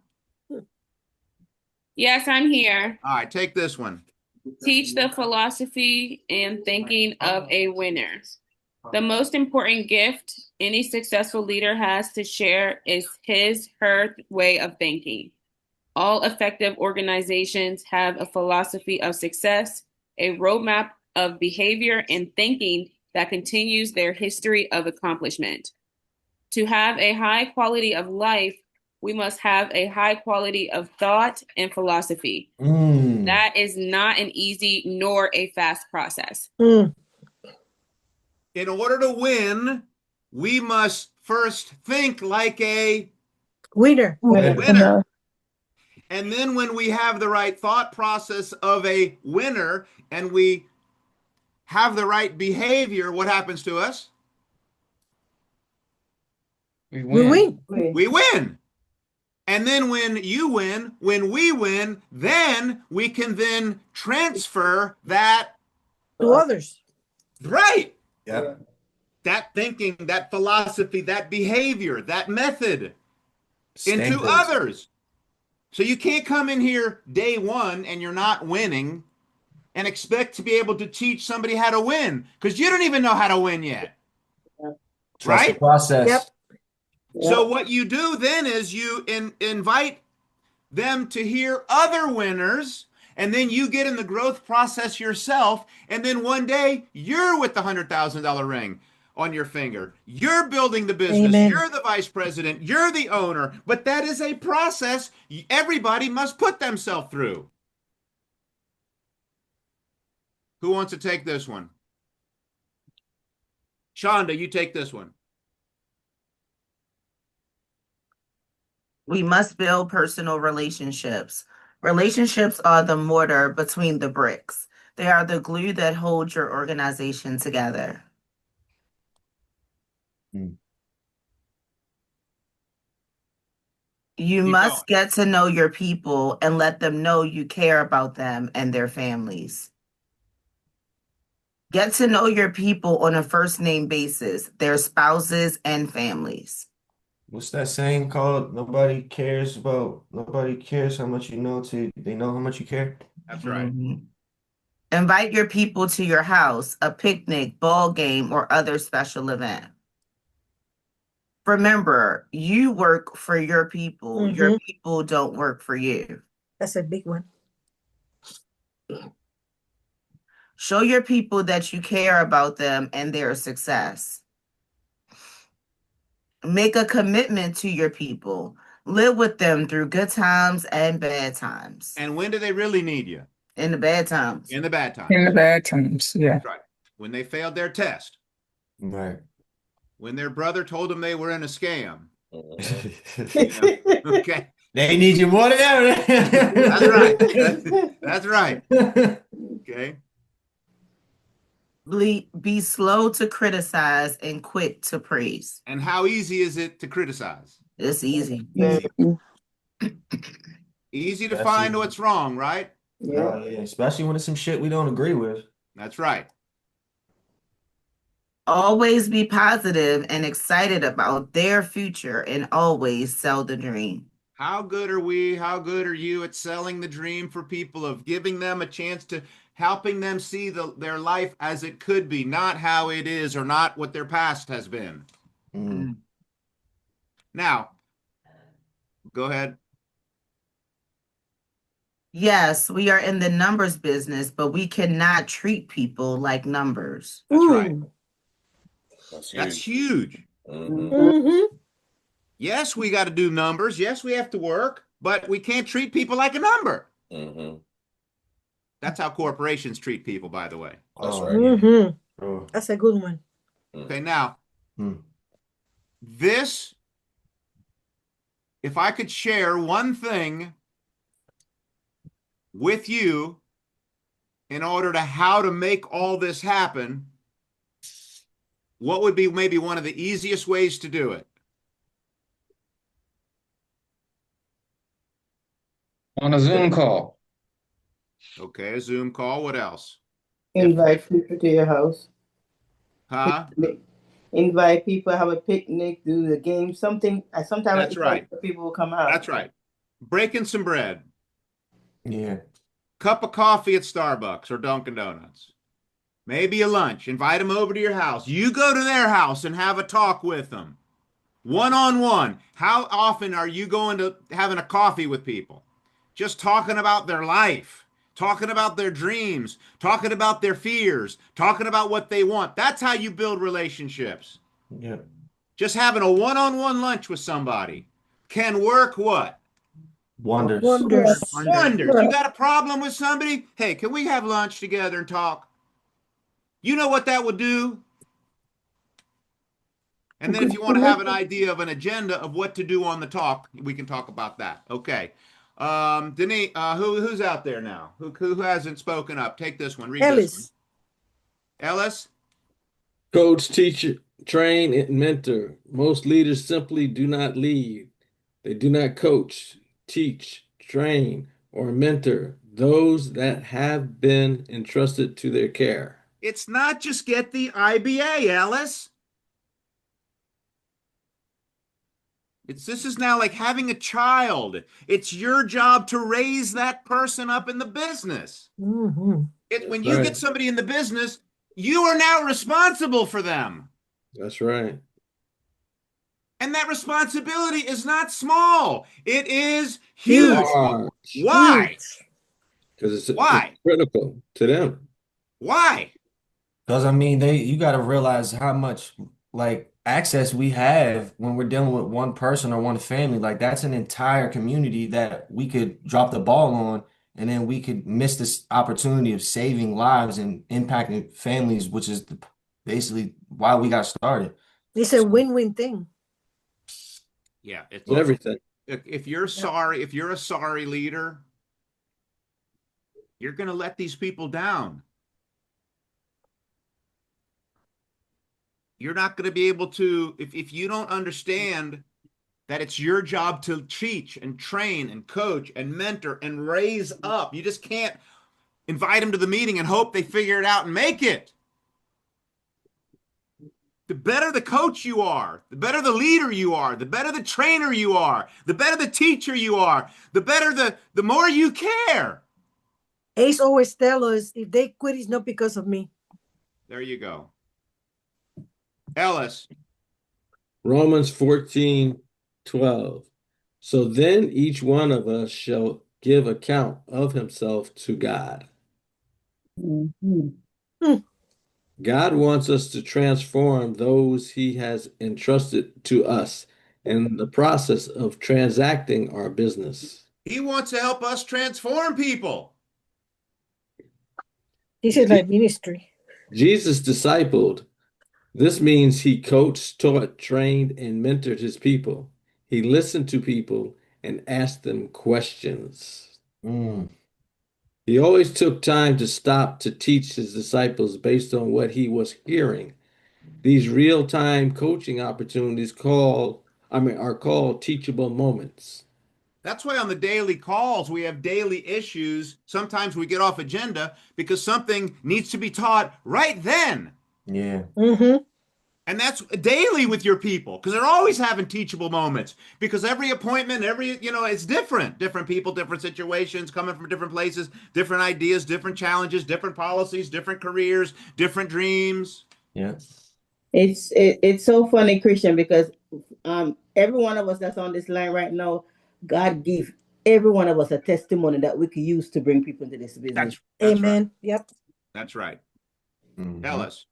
Yes, I'm here. All right, take this one. Teach the philosophy and thinking of a winner. The most important gift any successful leader has to share is her way of thinking. All effective organizations have a philosophy of success, a roadmap of behavior and thinking that continues their history of accomplishment. To have a high quality of life, we must have a high quality of thought and philosophy. That is not an easy nor a fast process. In order to win, we must first think like a winner. And then when we have the right thought process of a winner and we have the right behavior, what happens to us? We win. We win. And then when you win, when we win, then we can then transfer that to others. Right. Yeah. That thinking, that philosophy, that behavior, that method into others. So you can't come in here day one and you're not winning and expect to be able to teach somebody how to win because you don't even know how to win yet. Trust the process. Yep. So what you do then is you invite them to hear other winners, and then you get in the growth process yourself, and then one day you're with the $100,000 ring on your finger. You're building the business. Amen. You're the vice president. You're the owner. But that is a process everybody must put themselves through. Who wants to take this one? Shonda, you take this one. We must build personal relationships. Relationships are the mortar between the bricks. They are the glue that holds your organization together. You Keep must going. get to know your people and let them know you care about them and their families. Get to know your people on a first name basis, their spouses and families. What's that saying called? Nobody cares how much you know till they know how much you care. That's right. Invite your people to your house, a picnic, ball game, or other special event. Remember, you work for your people. Your people don't work for you. That's a big one. Show your people that you care about them and their success. Make a commitment to your people. Live with them through good times and bad times. And when do they really need you? In the bad times. In the bad times. In the bad times, yeah. That's right. When they failed their test. Right. When their brother told them they were in a scam. Okay. They need you more than ever. That's right. That's right. Okay. Be slow to criticize and quick to praise. And how easy is it to criticize? It's easy. Easy to find what's wrong, right? Yeah. Especially when it's some shit we don't agree with. That's right. Always be positive and excited about their future and always sell the dream. How good are we? How good are you at selling the dream for people, of giving them a chance to helping them see their life as it could be, not how it is or not what their past has been. Now, go ahead. Yes, we are in the numbers business, but we cannot treat people like numbers. That's right. That's huge. Yes, we got to do numbers. Yes, we have to work, but we can't treat people like a number. That's how corporations treat people, by the way. That's right. That's a good one. Okay, now, this, if I could share one thing with you in order to how to make all this happen, what would be maybe one of the easiest ways to do it? On a Zoom call. Okay, a Zoom call. What else? Invite people to your house. Huh? Invite people, have a picnic, do the game, something. Sometimes That's right. People will come out. That's right. Breaking some bread. Yeah. Cup of coffee at Starbucks or Dunkin' Donuts. Maybe a lunch. Invite them over to your house. You go to their house and have a talk with them. One-on-one. How often are you going to having a coffee with people? Just talking about their life, talking about their dreams, talking about their fears, talking about what they want. That's how you build relationships. Yeah. Just having a one-on-one lunch with somebody can work what? Wonders. Wonders. Wonders. You got a problem with somebody? Hey, can we have lunch together and talk? You know what that would do? And then if you want to have an idea of an agenda of what to do on the talk, we can talk about that. Okay. Denise, who's out there now? Who hasn't spoken up? Take this one. Read this one. Ellis? Coach, teach, train, and mentor. Most leaders simply do not lead. They do not coach, teach, train, or mentor those that have been entrusted to their care. It's not just get the IBA, Ellis. This is now like having a child. It's your job to raise that person up in the business. When you get somebody in the business, you are now responsible for them. That's right. And that responsibility is not small. It is huge. Large. Why? Because Why? it's critical to them. Why? Because I mean, you got to realize how much like access we have when we're dealing with one person or one family. Like that's an entire community that we could drop the ball on, and then we could miss this opportunity of saving lives and impacting families, which is basically why we got started. It's a win-win thing. Yeah, it's everything. If you're sorry, if you're a sorry leader, you're going to let these people down. You're not going to be able to, if you don't understand that it's your job to teach and train and coach and mentor and raise up. You just can't invite them to the meeting and hope they figure it out and make it. The better the coach you are, the better the leader you are, the better the trainer you are, the better the teacher you are, the better the more you care. Ace always tell us if they quit, it's not because of me. There you go. Ellis. Romans 14:12. So then each one of us shall give account of himself to God. God wants us to transform those he has entrusted to us in the process of transacting our business. He wants to help us transform people. This is like ministry. Jesus discipled. This means he coached, taught, trained, and mentored his people. He listened to people and asked them questions. He always took time to stop to teach his disciples based on what he was hearing. These real-time coaching opportunities are called teachable moments. That's why on the daily calls, we have daily issues. Sometimes we get off agenda because something needs to be taught right then. Yeah. And that's daily with your people because they're always having teachable moments because every appointment, it's different. Different people, different situations, coming from different places, different ideas, different challenges, different policies, different careers, different dreams. Yeah. It's so funny, Christian, because every one of us that's on this line right now, God give every one of us a testimony that we could use to bring people into this business. That's Amen. right. Yep. That's right. Tell us.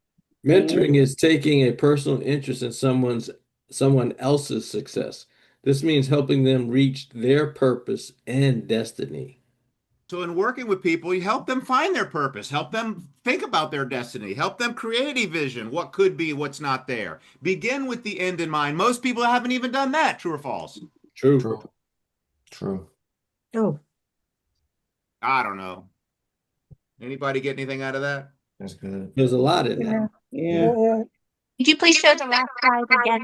Mentoring is taking a personal interest in someone else's success. This means helping them reach their purpose and destiny. So in working with people, you help them find their purpose, help them think about their destiny, help them create a vision, what could be, what's not there. Begin with the end in mind. Most people haven't even done that, true or false? True. Oh. I don't know. Anybody get anything out of that? That's good. There's a lot in that. Yeah. Could you please show the last slide again?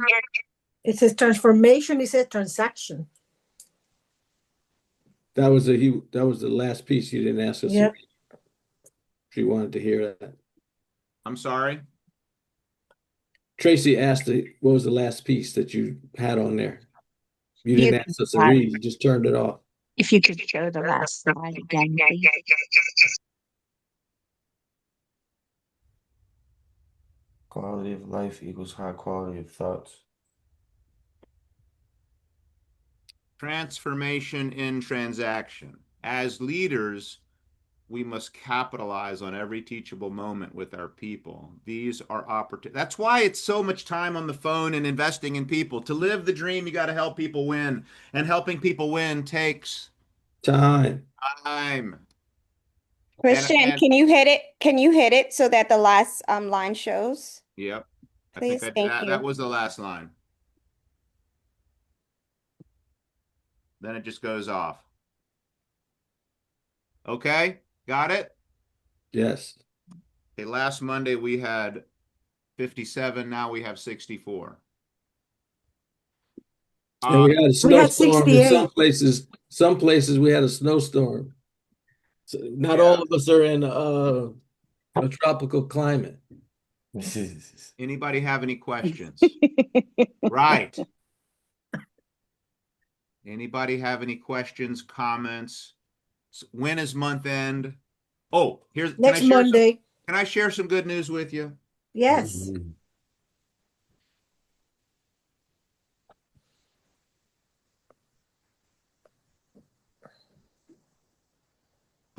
It says transformation, it says transaction. That was the last piece. You didn't ask us Yep. if you wanted to hear that. I'm sorry. Tracy asked what was the last piece that you had on there? You didn't ask us to read, you just turned it off. If you could show the last slide again, please. Quality of life equals high quality of thoughts. Transformation in transaction. As leaders, we must capitalize on every teachable moment with our people. These are opportunities. That's why it's so much time on the phone and investing in people. To live the dream, you got to help people win. And helping people win takes time. Christian, can you hit it? Can you hit it so that the last line shows? Yep. Please, I think thank you. that was the last line. Then it just goes off. Okay, got it? Yes. Okay, last Monday we had 57, now we have 64. And we had a We had snowstorm in 68. some places we had a snowstorm. So not all of us are in a tropical climate. Anybody have any questions? Right. Anybody have any questions, comments? When is month end? Oh, Next Monday. Can I share some good news with you? Yes.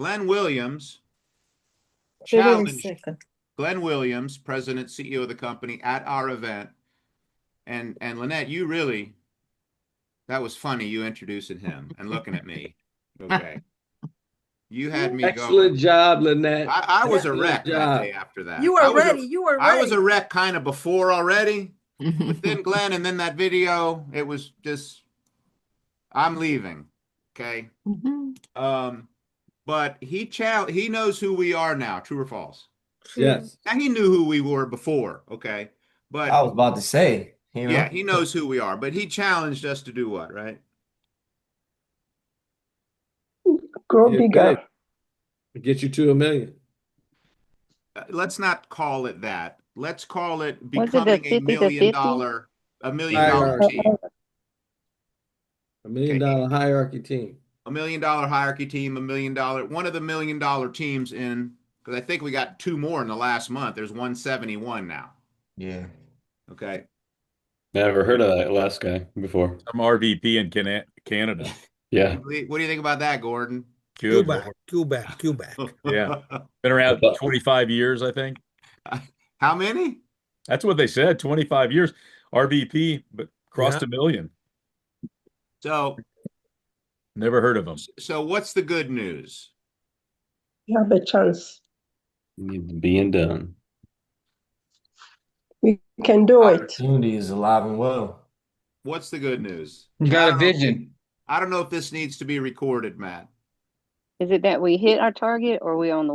Glenn Williams Wait a challenged second. Glenn Williams, president, CEO of the company, at our event. And Lynette, you really, that was funny, you introducing him and looking at me. Okay. You had me Excellent going. job, Lynette. I was a Excellent wreck that job. day after that. You were ready. You were I was ready. a wreck kind of before already, but then Glenn and then that video, it was just, I'm leaving. Okay. But he knows who we are now, true or false? Yes. Now he knew who we were before, okay? But I was about to say, you know. yeah, he knows who we are, but he challenged us to do what, right? Grow bigger. Get you to 1 million. Let's not call it that. Let's call it Was it the becoming $50 to $1 million team. $1 million hierarchy team. $1 million hierarchy team, $1 million, one of the $1 million teams in, because I think we got 2 more in the last month. There's 171 now. Yeah. Okay. Never heard of that last guy before. Some RVP in Canada. Yeah. What do you think about that, Gordon? Good. Quebec. Yeah. Been around 25 years, I think. How many? That's what they said, 25 years. RVP, but crossed 1 million. So never heard of them. So what's the good news? You have a chance. You need to be and done. We can do it. Opportunity is alive and well. What's the good news? You got a vision. I don't know if this needs to be recorded, Matt. Is it that we hit our target or we on the